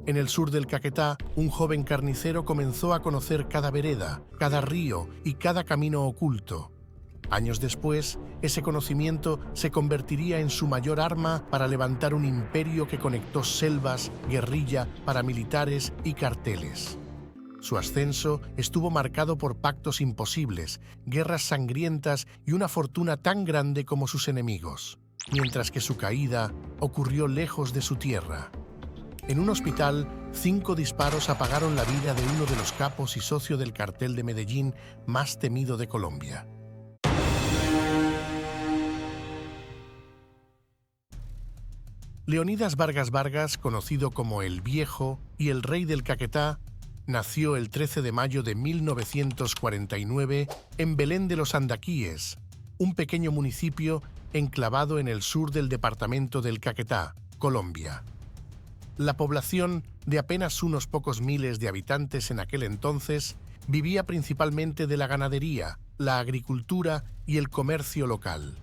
En el sur del Caquetá, un joven carnicero comenzó a conocer cada vereda, cada río y cada camino oculto. Años después, ese conocimiento se convertiría en su mayor arma para levantar un imperio que conectó selvas, guerrilla, paramilitares y carteles. Su ascenso estuvo marcado por pactos imposibles, guerras sangrientas y una fortuna tan grande como sus enemigos, mientras que su caída ocurrió lejos de su tierra. En un hospital, 5 disparos apagaron la vida de uno de los capos y socio del cartel de Medellín más temido de Colombia. Leonidas Vargas Vargas, conocido como el Viejo y el Rey del Caquetá, nació el 13 de mayo de 1949 en Belén de los Andaquíes, un pequeño municipio enclavado en el sur del departamento del Caquetá, Colombia. La población, de apenas unos pocos miles de habitantes en aquel entonces, vivía principalmente de la ganadería, la agricultura y el comercio local.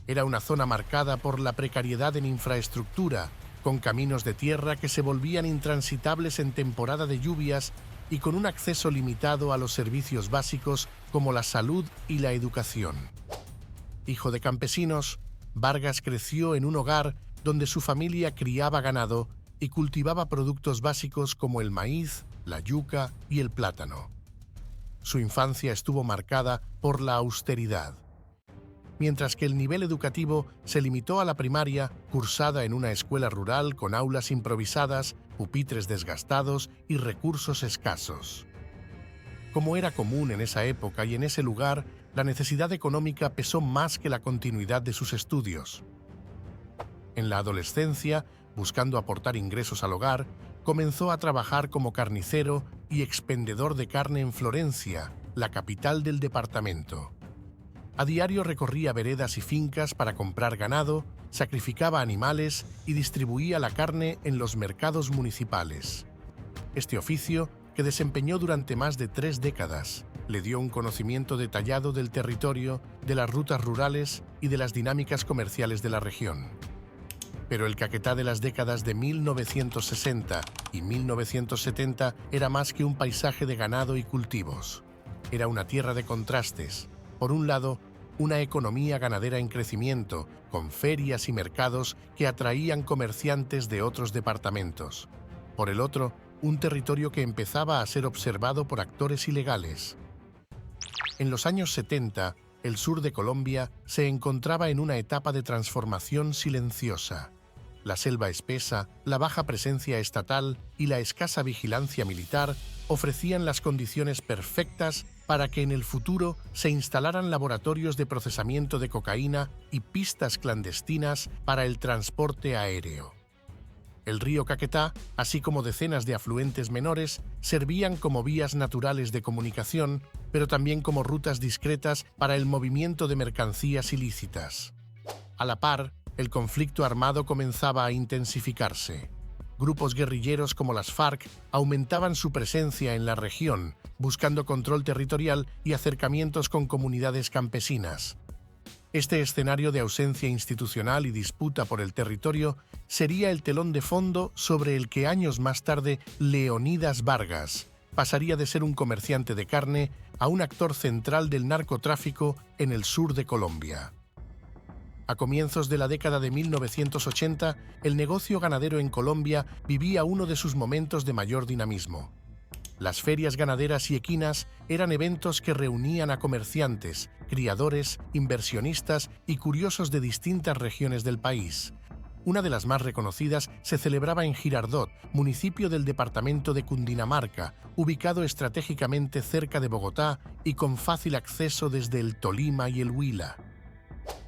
Era una zona marcada por la precariedad en infraestructura, con caminos de tierra que se volvían intransitables en temporada de lluvias y con un acceso limitado a los servicios básicos como la salud y la educación. Hijo de campesinos, Vargas creció en un hogar donde su familia criaba ganado y cultivaba productos básicos como el maíz, la yuca y el plátano. Su infancia estuvo marcada por la austeridad. Mientras que el nivel educativo se limitó a la primaria, cursada en una escuela rural con aulas improvisadas, pupitres desgastados y recursos escasos. Como era común en esa época y en ese lugar, la necesidad económica pesó más que la continuidad de sus estudios. En la adolescencia, buscando aportar ingresos al hogar, comenzó a trabajar como carnicero y expendedor de carne en Florencia, la capital del departamento. A diario recorría veredas y fincas para comprar ganado, sacrificaba animales y distribuía la carne en los mercados municipales. Este oficio, que desempeñó durante más de 3 décadas, le dio un conocimiento detallado del territorio, de las rutas rurales y de las dinámicas comerciales de la región. Pero el Caquetá de las décadas de 1960 y 1970 era más que un paisaje de ganado y cultivos. Era una tierra de contrastes. Por un lado, una economía ganadera en crecimiento, con ferias y mercados que atraían comerciantes de otros departamentos. Por el otro, un territorio que empezaba a ser observado por actores ilegales. En los años 70, el sur de Colombia se encontraba en una etapa de transformación silenciosa. La selva espesa, la baja presencia estatal y la escasa vigilancia militar ofrecían las condiciones perfectas para que en el futuro se instalaran laboratorios de procesamiento de cocaína y pistas clandestinas para el transporte aéreo. El río Caquetá, así como decenas de afluentes menores, servían como vías naturales de comunicación, pero también como rutas discretas para el movimiento de mercancías ilícitas. A la par, el conflicto armado comenzaba a intensificarse. Grupos guerrilleros como las FARC aumentaban su presencia en la región, buscando control territorial y acercamientos con comunidades campesinas. Este escenario de ausencia institucional y disputa por el territorio sería el telón de fondo sobre el que años más tarde Leonidas Vargas pasaría de ser un comerciante de carne a un actor central del narcotráfico en el sur de Colombia. A comienzos de la década de 1980, el negocio ganadero en Colombia vivía uno de sus momentos de mayor dinamismo. Las ferias ganaderas y equinas eran eventos que reunían a comerciantes, criadores, inversionistas y curiosos de distintas regiones del país. Una de las más reconocidas se celebraba en Girardot, municipio del departamento de Cundinamarca, ubicado estratégicamente cerca de Bogotá y con fácil acceso desde el Tolima y el Huila.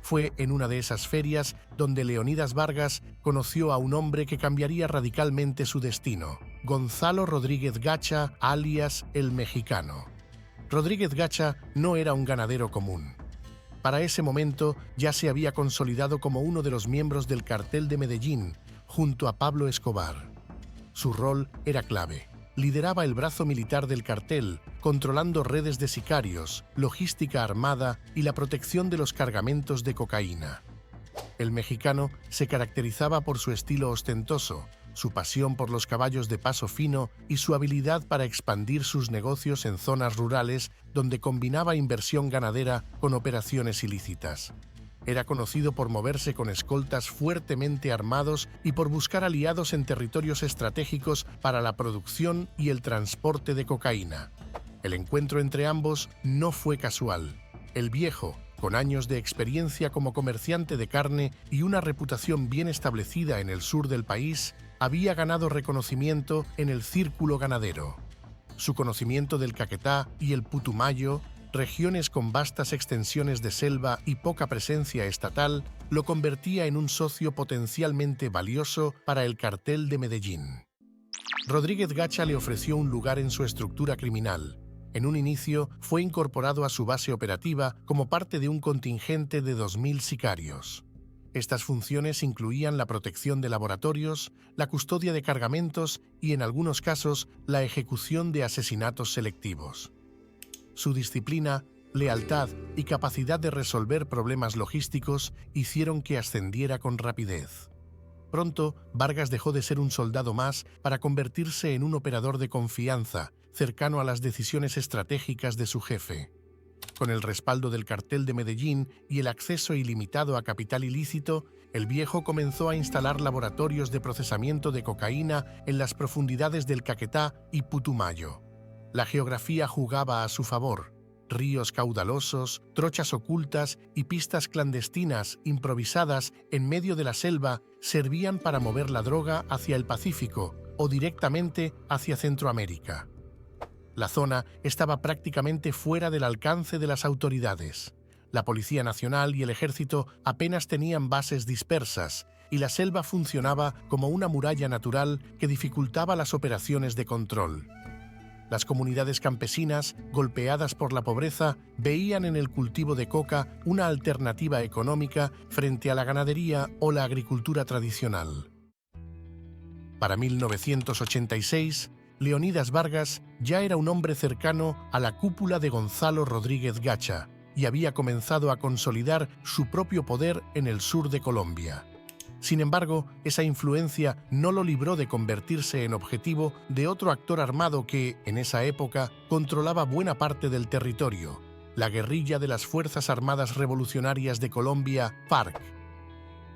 Fue en una de esas ferias donde Leonidas Vargas conoció a un hombre que cambiaría radicalmente su destino, Gonzalo Rodríguez Gacha, alias El Mexicano. Rodríguez Gacha no era un ganadero común. Para ese momento ya se había consolidado como uno de los miembros del cartel de Medellín, junto a Pablo Escobar. Su rol era clave. Lideraba el brazo militar del cartel, controlando redes de sicarios, logística armada y la protección de los cargamentos de cocaína. El mexicano se caracterizaba por su estilo ostentoso, su pasión por los caballos de paso fino y su habilidad para expandir sus negocios en zonas rurales donde combinaba inversión ganadera con operaciones ilícitas. Era conocido por moverse con escoltas fuertemente armados y por buscar aliados en territorios estratégicos para la producción y el transporte de cocaína. El encuentro entre ambos no fue casual. El viejo, con años de experiencia como comerciante de carne y una reputación bien establecida en el sur del país, había ganado reconocimiento en el círculo ganadero. Su conocimiento del Caquetá y el Putumayo, regiones con vastas extensiones de selva y poca presencia estatal, lo convertía en un socio potencialmente valioso para el cartel de Medellín. Rodríguez Gacha le ofreció un lugar en su estructura criminal. En un inicio, fue incorporado a su base operativa como parte de un contingente de 2.000 sicarios. Estas funciones incluían la protección de laboratorios, la custodia de cargamentos y, en algunos casos, la ejecución de asesinatos selectivos. Su disciplina, lealtad y capacidad de resolver problemas logísticos hicieron que ascendiera con rapidez. Pronto, Vargas dejó de ser un soldado más para convertirse en un operador de confianza, cercano a las decisiones estratégicas de su jefe. Con el respaldo del cartel de Medellín y el acceso ilimitado a capital ilícito, el viejo comenzó a instalar laboratorios de procesamiento de cocaína en las profundidades del Caquetá y Putumayo. La geografía jugaba a su favor. Ríos caudalosos, trochas ocultas y pistas clandestinas improvisadas en medio de la selva servían para mover la droga hacia el Pacífico o directamente hacia Centroamérica. La zona estaba prácticamente fuera del alcance de las autoridades. La Policía Nacional y el Ejército apenas tenían bases dispersas y la selva funcionaba como una muralla natural que dificultaba las operaciones de control. Las comunidades campesinas, golpeadas por la pobreza, veían en el cultivo de coca una alternativa económica frente a la ganadería o la agricultura tradicional. Para 1986, Leonidas Vargas ya era un hombre cercano a la cúpula de Gonzalo Rodríguez Gacha y había comenzado a consolidar su propio poder en el sur de Colombia. Sin embargo, esa influencia no lo libró de convertirse en objetivo de otro actor armado que, en esa época, controlaba buena parte del territorio: la guerrilla de las Fuerzas Armadas Revolucionarias de Colombia, FARC.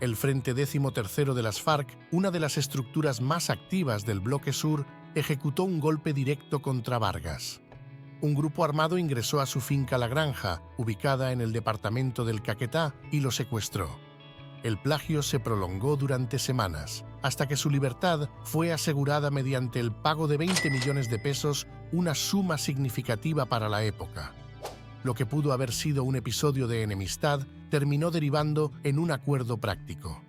El Frente 13º de las FARC, una de las estructuras más activas del bloque sur, ejecutó un golpe directo contra Vargas. Un grupo armado ingresó a su finca La Granja, ubicada en el departamento del Caquetá, y lo secuestró. El plagio se prolongó durante semanas, hasta que su libertad fue asegurada mediante el pago de 20 millones de pesos, una suma significativa para la época. Lo que pudo haber sido un episodio de enemistad terminó derivando en un acuerdo práctico.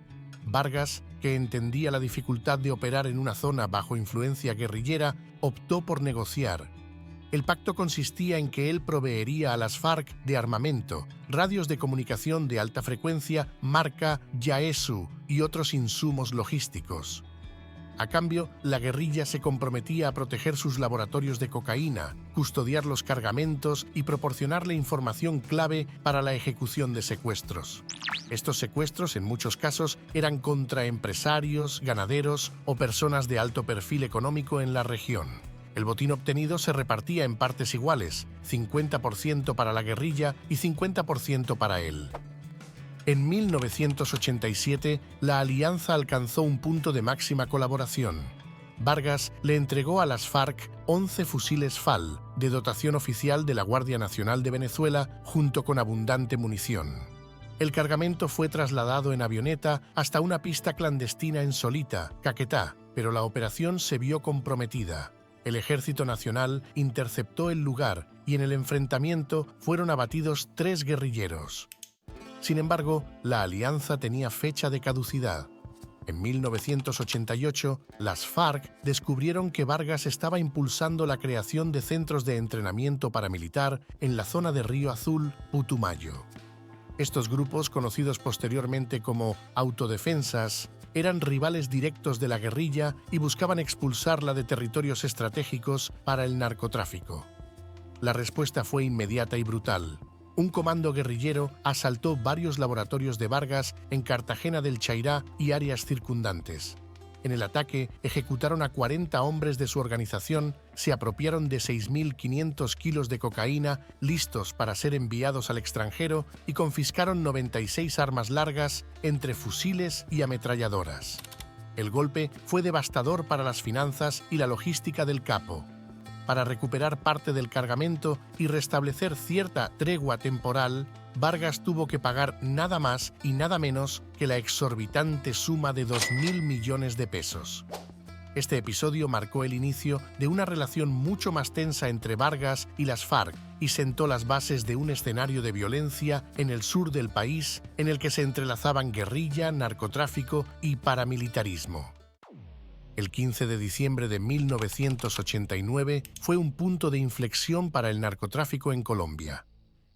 Vargas, que entendía la dificultad de operar en una zona bajo influencia guerrillera, optó por negociar. El pacto consistía en que él proveería a las FARC de armamento, radios de comunicación de alta frecuencia marca Yaesu y otros insumos logísticos. A cambio, la guerrilla se comprometía a proteger sus laboratorios de cocaína, custodiar los cargamentos y proporcionarle información clave para la ejecución de secuestros. Estos secuestros, en muchos casos, eran contra empresarios, ganaderos o personas de alto perfil económico en la región. El botín obtenido se repartía en partes iguales, 50% para la guerrilla y 50% para él. En 1987, la alianza alcanzó un punto de máxima colaboración. Vargas le entregó a las FARC 11 fusiles FAL, de dotación oficial de la Guardia Nacional de Venezuela, junto con abundante munición. El cargamento fue trasladado en avioneta hasta una pista clandestina en Solita, Caquetá, pero la operación se vio comprometida. El Ejército Nacional interceptó el lugar y en el enfrentamiento fueron abatidos 3 guerrilleros. Sin embargo, la alianza tenía fecha de caducidad. En 1988, las FARC descubrieron que Vargas estaba impulsando la creación de centros de entrenamiento paramilitar en la zona de Río Azul, Putumayo. Estos grupos, conocidos posteriormente como autodefensas, eran rivales directos de la guerrilla y buscaban expulsarla de territorios estratégicos para el narcotráfico. La respuesta fue inmediata y brutal. Un comando guerrillero asaltó varios laboratorios de Vargas en Cartagena del Chairá y áreas circundantes. En el ataque, ejecutaron a 40 hombres de su organización, se apropiaron de 6.500 kilos de cocaína listos para ser enviados al extranjero y confiscaron 96 armas largas entre fusiles y ametralladoras. El golpe fue devastador para las finanzas y la logística del capo. Para recuperar parte del cargamento y restablecer cierta tregua temporal, Vargas tuvo que pagar nada más y nada menos que la exorbitante suma de 2.000 millones de pesos. Este episodio marcó el inicio de una relación mucho más tensa entre Vargas y las FARC y sentó las bases de un escenario de violencia en el sur del país en el que se entrelazaban guerrilla, narcotráfico y paramilitarismo. El 15 de diciembre de 1989 fue un punto de inflexión para el narcotráfico en Colombia.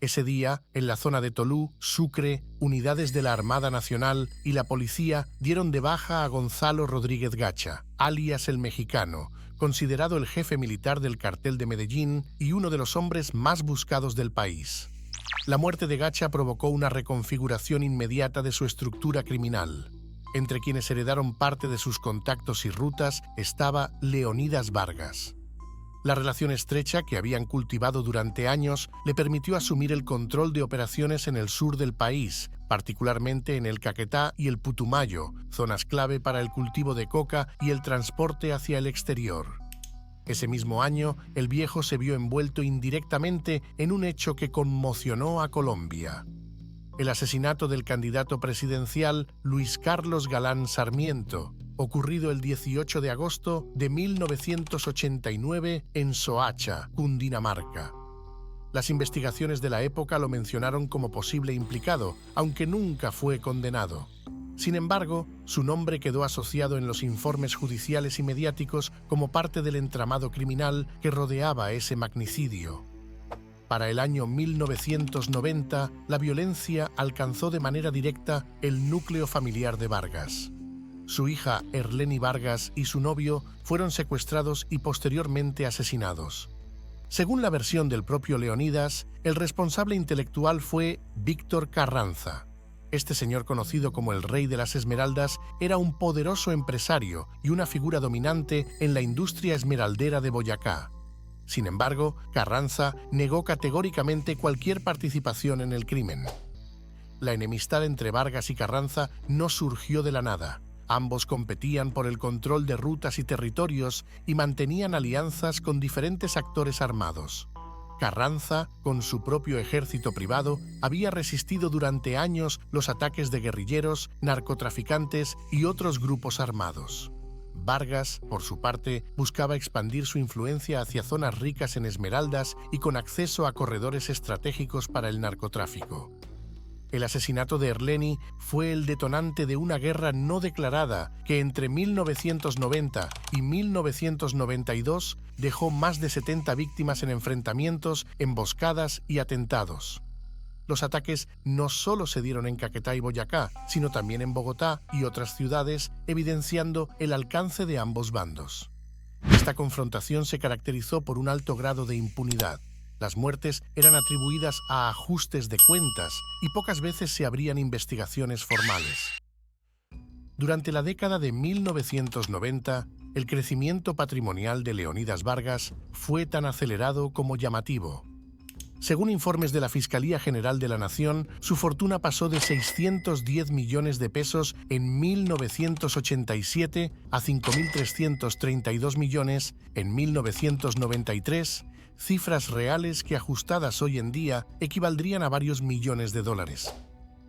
Ese día, en la zona de Tolú, Sucre, unidades de la Armada Nacional y la policía dieron de baja a Gonzalo Rodríguez Gacha, alias el Mexicano, considerado el jefe militar del cartel de Medellín y uno de los hombres más buscados del país. La muerte de Gacha provocó una reconfiguración inmediata de su estructura criminal. Entre quienes heredaron parte de sus contactos y rutas estaba Leonidas Vargas. La relación estrecha que habían cultivado durante años le permitió asumir el control de operaciones en el sur del país, particularmente en el Caquetá y el Putumayo, zonas clave para el cultivo de coca y el transporte hacia el exterior. Ese mismo año, el Viejo se vio envuelto indirectamente en un hecho que conmocionó a Colombia: el asesinato del candidato presidencial Luis Carlos Galán Sarmiento, ocurrido el 18 de agosto de 1989 en Soacha, Cundinamarca. Las investigaciones de la época lo mencionaron como posible implicado, aunque nunca fue condenado. Sin embargo, su nombre quedó asociado en los informes judiciales y mediáticos como parte del entramado criminal que rodeaba ese magnicidio. Para el año 1990, la violencia alcanzó de manera directa el núcleo familiar de Vargas. Su hija Erleni Vargas y su novio fueron secuestrados y posteriormente asesinados. Según la versión del propio Leonidas, el responsable intelectual fue Víctor Carranza. Este señor, conocido como el Rey de las Esmeraldas, era un poderoso empresario y una figura dominante en la industria esmeraldera de Boyacá. Sin embargo, Carranza negó categóricamente cualquier participación en el crimen. La enemistad entre Vargas y Carranza no surgió de la nada. Ambos competían por el control de rutas y territorios y mantenían alianzas con diferentes actores armados. Carranza, con su propio ejército privado, había resistido durante años los ataques de guerrilleros, narcotraficantes y otros grupos armados. Vargas, por su parte, buscaba expandir su influencia hacia zonas ricas en esmeraldas y con acceso a corredores estratégicos para el narcotráfico. El asesinato de Erleni fue el detonante de una guerra no declarada que entre 1990 y 1992 dejó más de 70 víctimas en enfrentamientos, emboscadas y atentados. Los ataques no solo se dieron en Caquetá y Boyacá, sino también en Bogotá y otras ciudades, evidenciando el alcance de ambos bandos. Esta confrontación se caracterizó por un alto grado de impunidad. Las muertes eran atribuidas a ajustes de cuentas y pocas veces se abrían investigaciones formales. Durante la década de 1990, el crecimiento patrimonial de Leonidas Vargas fue tan acelerado como llamativo. Según informes de la Fiscalía General de la Nación, su fortuna pasó de 610 millones de pesos en 1987 a 5.332 millones en 1993, cifras reales que ajustadas hoy en día equivaldrían a varios millones de dólares.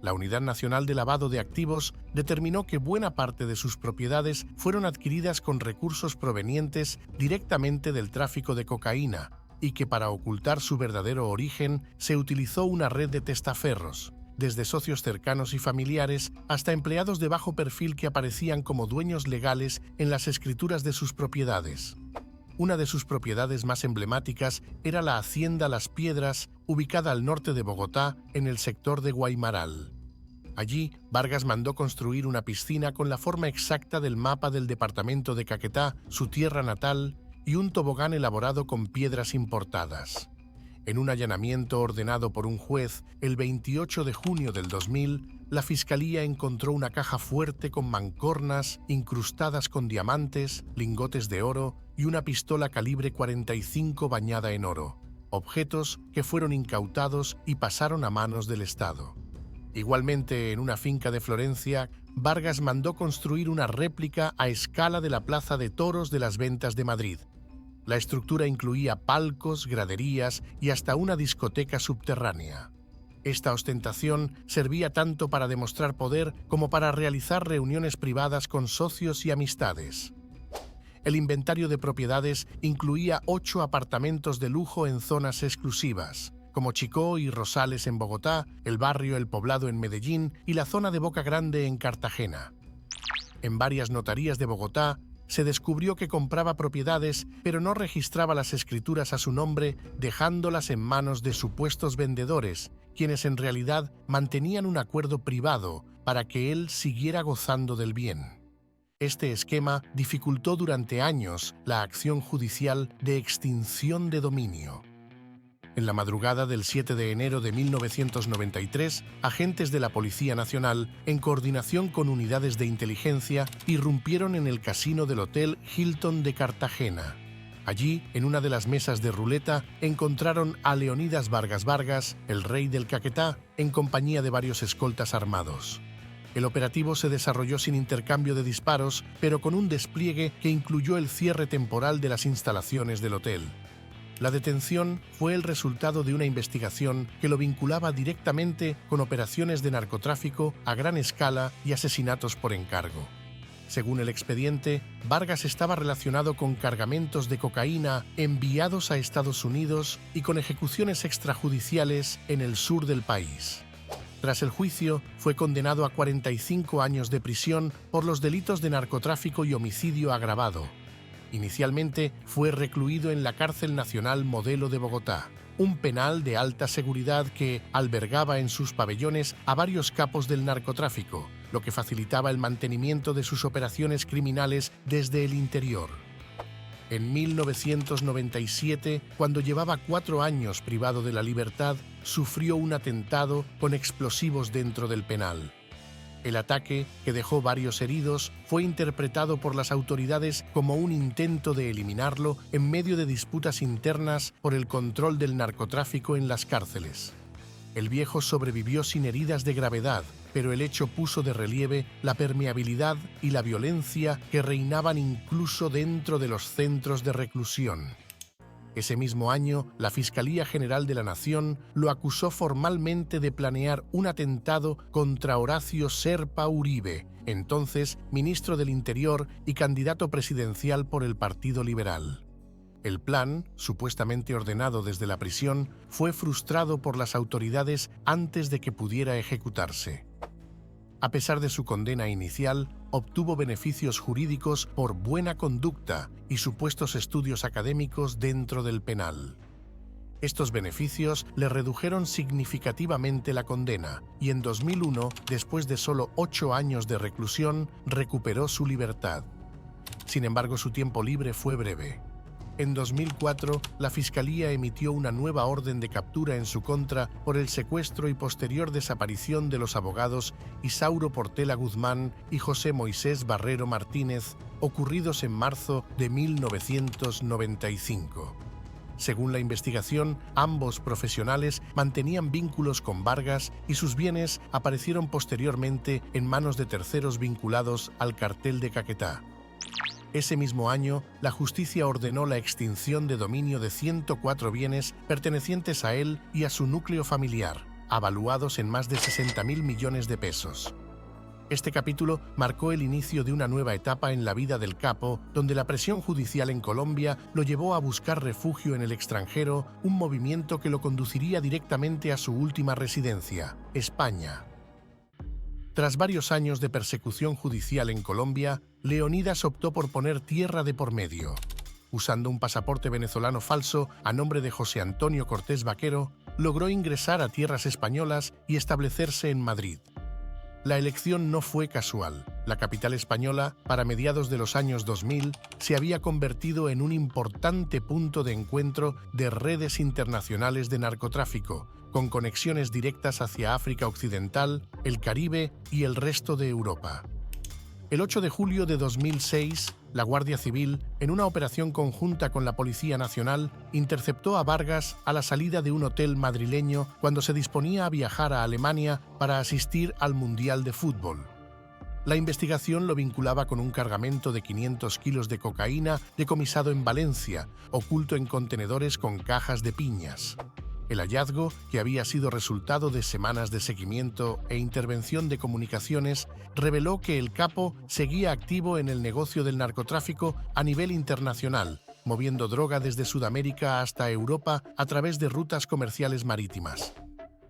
La Unidad Nacional de Lavado de Activos determinó que buena parte de sus propiedades fueron adquiridas con recursos provenientes directamente del tráfico de cocaína y que para ocultar su verdadero origen se utilizó una red de testaferros, desde socios cercanos y familiares hasta empleados de bajo perfil que aparecían como dueños legales en las escrituras de sus propiedades. Una de sus propiedades más emblemáticas era la Hacienda Las Piedras, ubicada al norte de Bogotá, en el sector de Guaymaral. Allí, Vargas mandó construir una piscina con la forma exacta del mapa del departamento de Caquetá, su tierra natal, y un tobogán elaborado con piedras importadas. En un allanamiento ordenado por un juez el 28 de junio del 2000, la Fiscalía encontró una caja fuerte con mancornas incrustadas con diamantes, lingotes de oro y una pistola calibre 45 bañada en oro, objetos que fueron incautados y pasaron a manos del Estado. Igualmente, en una finca de Florencia, Vargas mandó construir una réplica a escala de la Plaza de Toros de las Ventas de Madrid. La estructura incluía palcos, graderías y hasta una discoteca subterránea. Esta ostentación servía tanto para demostrar poder como para realizar reuniones privadas con socios y amistades. El inventario de propiedades incluía 8 apartamentos de lujo en zonas exclusivas, como Chicó y Rosales en Bogotá, el barrio El Poblado en Medellín y la zona de Boca Grande en Cartagena. En varias notarías de Bogotá, se descubrió que compraba propiedades, pero no registraba las escrituras a su nombre, dejándolas en manos de supuestos vendedores, quienes en realidad mantenían un acuerdo privado para que él siguiera gozando del bien. Este esquema dificultó durante años la acción judicial de extinción de dominio. En la madrugada del 7 de enero de 1993, agentes de la Policía Nacional, en coordinación con unidades de inteligencia, irrumpieron en el casino del Hotel Hilton de Cartagena. Allí, en una de las mesas de ruleta, encontraron a Leonidas Vargas Vargas, el rey del Caquetá, en compañía de varios escoltas armados. El operativo se desarrolló sin intercambio de disparos, pero con un despliegue que incluyó el cierre temporal de las instalaciones del hotel. La detención fue el resultado de una investigación que lo vinculaba directamente con operaciones de narcotráfico a gran escala y asesinatos por encargo. Según el expediente, Vargas estaba relacionado con cargamentos de cocaína enviados a Estados Unidos y con ejecuciones extrajudiciales en el sur del país. Tras el juicio, fue condenado a 45 años de prisión por los delitos de narcotráfico y homicidio agravado. Inicialmente fue recluido en la Cárcel Nacional Modelo de Bogotá, un penal de alta seguridad que albergaba en sus pabellones a varios capos del narcotráfico, lo que facilitaba el mantenimiento de sus operaciones criminales desde el interior. En 1997, cuando llevaba 4 años privado de la libertad, sufrió un atentado con explosivos dentro del penal. El ataque, que dejó varios heridos, fue interpretado por las autoridades como un intento de eliminarlo en medio de disputas internas por el control del narcotráfico en las cárceles. El viejo sobrevivió sin heridas de gravedad, pero el hecho puso de relieve la permeabilidad y la violencia que reinaban incluso dentro de los centros de reclusión. Ese mismo año, la Fiscalía General de la Nación lo acusó formalmente de planear un atentado contra Horacio Serpa Uribe, entonces ministro del Interior y candidato presidencial por el Partido Liberal. El plan, supuestamente ordenado desde la prisión, fue frustrado por las autoridades antes de que pudiera ejecutarse. A pesar de su condena inicial, obtuvo beneficios jurídicos por buena conducta y supuestos estudios académicos dentro del penal. Estos beneficios le redujeron significativamente la condena y en 2001, después de solo 8 años de reclusión, recuperó su libertad. Sin embargo, su tiempo libre fue breve. En 2004, la Fiscalía emitió una nueva orden de captura en su contra por el secuestro y posterior desaparición de los abogados Isauro Portela Guzmán y José Moisés Barrero Martínez, ocurridos en marzo de 1995. Según la investigación, ambos profesionales mantenían vínculos con Vargas y sus bienes aparecieron posteriormente en manos de terceros vinculados al cartel de Caquetá. Ese mismo año, la justicia ordenó la extinción de dominio de 104 bienes pertenecientes a él y a su núcleo familiar, avaluados en más de 60.000 millones de pesos. Este capítulo marcó el inicio de una nueva etapa en la vida del capo, donde la presión judicial en Colombia lo llevó a buscar refugio en el extranjero, un movimiento que lo conduciría directamente a su última residencia, España. Tras varios años de persecución judicial en Colombia, Leonidas optó por poner tierra de por medio. Usando un pasaporte venezolano falso a nombre de José Antonio Cortés Vaquero, logró ingresar a tierras españolas y establecerse en Madrid. La elección no fue casual. La capital española, para mediados de los años 2000, se había convertido en un importante punto de encuentro de redes internacionales de narcotráfico, con conexiones directas hacia África Occidental, el Caribe y el resto de Europa. El 8 de julio de 2006, la Guardia Civil, en una operación conjunta con la Policía Nacional, interceptó a Vargas a la salida de un hotel madrileño cuando se disponía a viajar a Alemania para asistir al Mundial de Fútbol. La investigación lo vinculaba con un cargamento de 500 kilos de cocaína decomisado en Valencia, oculto en contenedores con cajas de piñas. El hallazgo, que había sido resultado de semanas de seguimiento e intervención de comunicaciones, reveló que el capo seguía activo en el negocio del narcotráfico a nivel internacional, moviendo droga desde Sudamérica hasta Europa a través de rutas comerciales marítimas.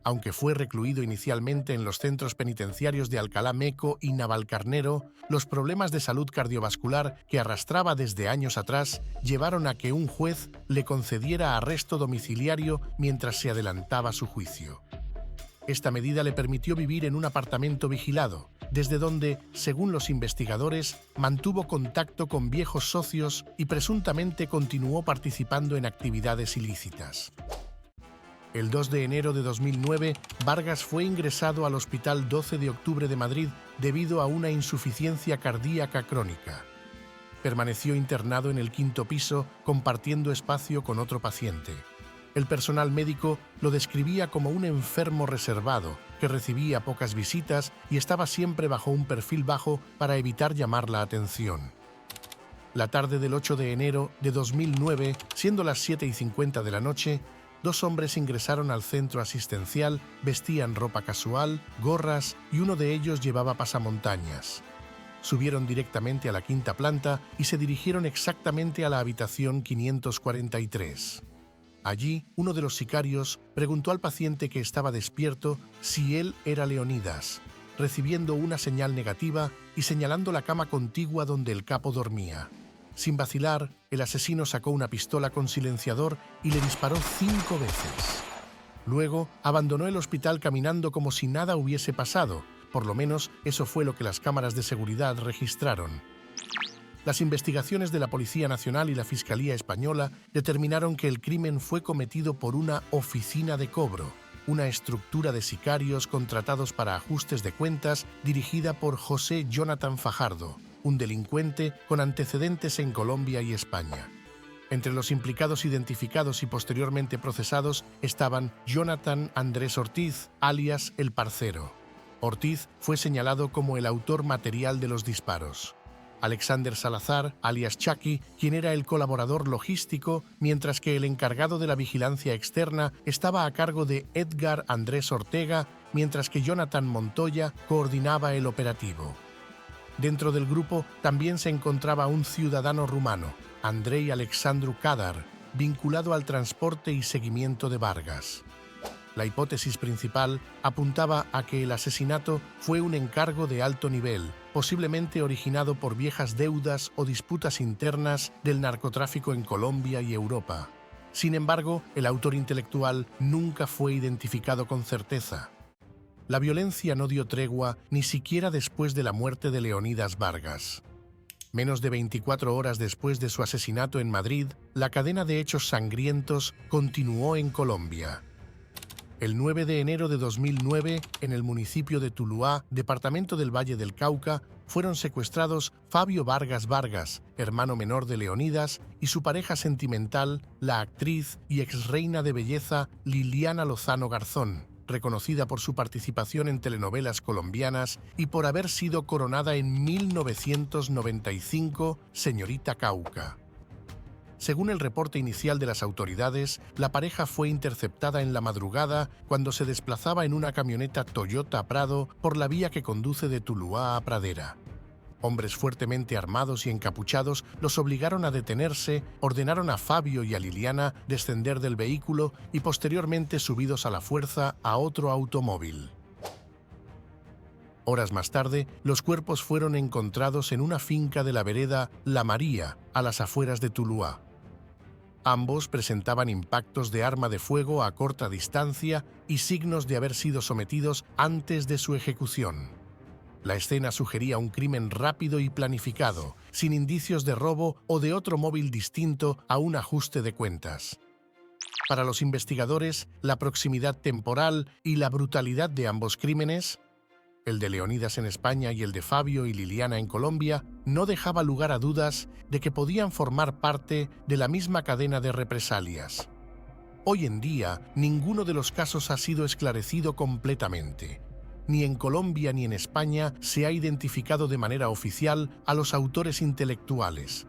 Aunque fue recluido inicialmente en los centros penitenciarios de Alcalá Meco y Navalcarnero, los problemas de salud cardiovascular que arrastraba desde años atrás llevaron a que un juez le concediera arresto domiciliario mientras se adelantaba su juicio. Esta medida le permitió vivir en un apartamento vigilado, desde donde, según los investigadores, mantuvo contacto con viejos socios y presuntamente continuó participando en actividades ilícitas. El 2 de enero de 2009, Vargas fue ingresado al Hospital 12 de Octubre de Madrid debido a una insuficiencia cardíaca crónica. Permaneció internado en el 5º piso, compartiendo espacio con otro paciente. El personal médico lo describía como un enfermo reservado, que recibía pocas visitas y estaba siempre bajo un perfil bajo para evitar llamar la atención. La tarde del 8 de enero de 2009, siendo las 7:50 de la noche, 2 hombres ingresaron al centro asistencial, vestían ropa casual, gorras y uno de ellos llevaba pasamontañas. Subieron directamente a la 5ª planta y se dirigieron exactamente a la habitación 543. Allí, uno de los sicarios preguntó al paciente que estaba despierto si él era Leonidas, recibiendo una señal negativa y señalando la cama contigua donde el capo dormía. Sin vacilar, el asesino sacó una pistola con silenciador y le disparó 5 veces. Luego, abandonó el hospital caminando como si nada hubiese pasado. Por lo menos, eso fue lo que las cámaras de seguridad registraron. Las investigaciones de la Policía Nacional y la Fiscalía Española determinaron que el crimen fue cometido por una oficina de cobro, una estructura de sicarios contratados para ajustes de cuentas dirigida por José Jonathan Fajardo, un delincuente con antecedentes en Colombia y España. Entre los implicados identificados y posteriormente procesados estaban Jonathan Andrés Ortiz, alias El Parcero. Ortiz fue señalado como el autor material de los disparos. Alexander Salazar, alias Chucky, quien era el colaborador logístico, mientras que el encargado de la vigilancia externa estaba a cargo de Edgar Andrés Ortega, mientras que Jonathan Montoya coordinaba el operativo. Dentro del grupo también se encontraba un ciudadano rumano, Andrei Alexandru Kadar, vinculado al transporte y seguimiento de Vargas. La hipótesis principal apuntaba a que el asesinato fue un encargo de alto nivel, posiblemente originado por viejas deudas o disputas internas del narcotráfico en Colombia y Europa. Sin embargo, el autor intelectual nunca fue identificado con certeza. La violencia no dio tregua ni siquiera después de la muerte de Leonidas Vargas. Menos de 24 horas después de su asesinato en Madrid, la cadena de hechos sangrientos continuó en Colombia. El 9 de enero de 2009, en el municipio de Tuluá, departamento del Valle del Cauca, fueron secuestrados Fabio Vargas Vargas, hermano menor de Leonidas, y su pareja sentimental, la actriz y exreina de belleza Liliana Lozano Garzón, reconocida por su participación en telenovelas colombianas y por haber sido coronada en 1995 Señorita Cauca. Según el reporte inicial de las autoridades, la pareja fue interceptada en la madrugada cuando se desplazaba en una camioneta Toyota Prado por la vía que conduce de Tuluá a Pradera. Hombres fuertemente armados y encapuchados los obligaron a detenerse, ordenaron a Fabio y a Liliana descender del vehículo y posteriormente subidos a la fuerza a otro automóvil. Horas más tarde, los cuerpos fueron encontrados en una finca de la vereda La María, a las afueras de Tuluá. Ambos presentaban impactos de arma de fuego a corta distancia y signos de haber sido sometidos antes de su ejecución. La escena sugería un crimen rápido y planificado, sin indicios de robo o de otro móvil distinto a un ajuste de cuentas. Para los investigadores, la proximidad temporal y la brutalidad de ambos crímenes, el de Leonidas en España y el de Fabio y Liliana en Colombia, no dejaba lugar a dudas de que podían formar parte de la misma cadena de represalias. Hoy en día, ninguno de los casos ha sido esclarecido completamente. Ni en Colombia ni en España se ha identificado de manera oficial a los autores intelectuales.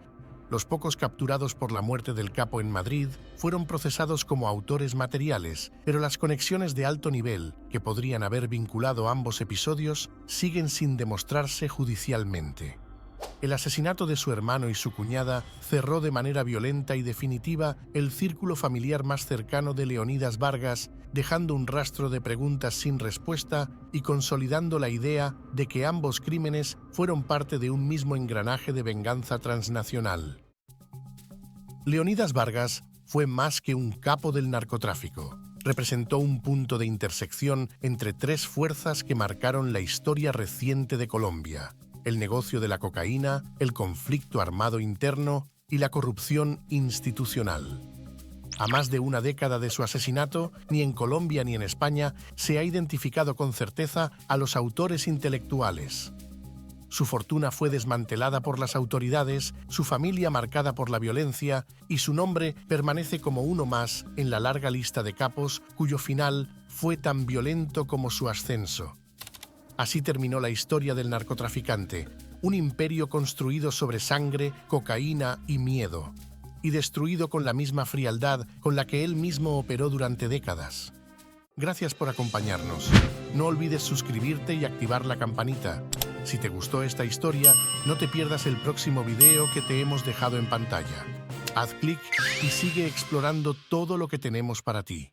Los pocos capturados por la muerte del capo en Madrid fueron procesados como autores materiales, pero las conexiones de alto nivel que podrían haber vinculado ambos episodios siguen sin demostrarse judicialmente. El asesinato de su hermano y su cuñada cerró de manera violenta y definitiva el círculo familiar más cercano de Leonidas Vargas, dejando un rastro de preguntas sin respuesta y consolidando la idea de que ambos crímenes fueron parte de un mismo engranaje de venganza transnacional. Leonidas Vargas fue más que un capo del narcotráfico. Representó un punto de intersección entre tres fuerzas que marcaron la historia reciente de Colombia: el negocio de la cocaína, el conflicto armado interno y la corrupción institucional. A más de una década de su asesinato, ni en Colombia ni en España se ha identificado con certeza a los autores intelectuales. Su fortuna fue desmantelada por las autoridades, su familia marcada por la violencia y su nombre permanece como uno más en la larga lista de capos cuyo final fue tan violento como su ascenso. Así terminó la historia del narcotraficante, un imperio construido sobre sangre, cocaína y miedo, y destruido con la misma frialdad con la que él mismo operó durante décadas. Gracias por acompañarnos. No olvides suscribirte y activar la campanita. Si te gustó esta historia, no te pierdas el próximo video que te hemos dejado en pantalla. Haz clic y sigue explorando todo lo que tenemos para ti.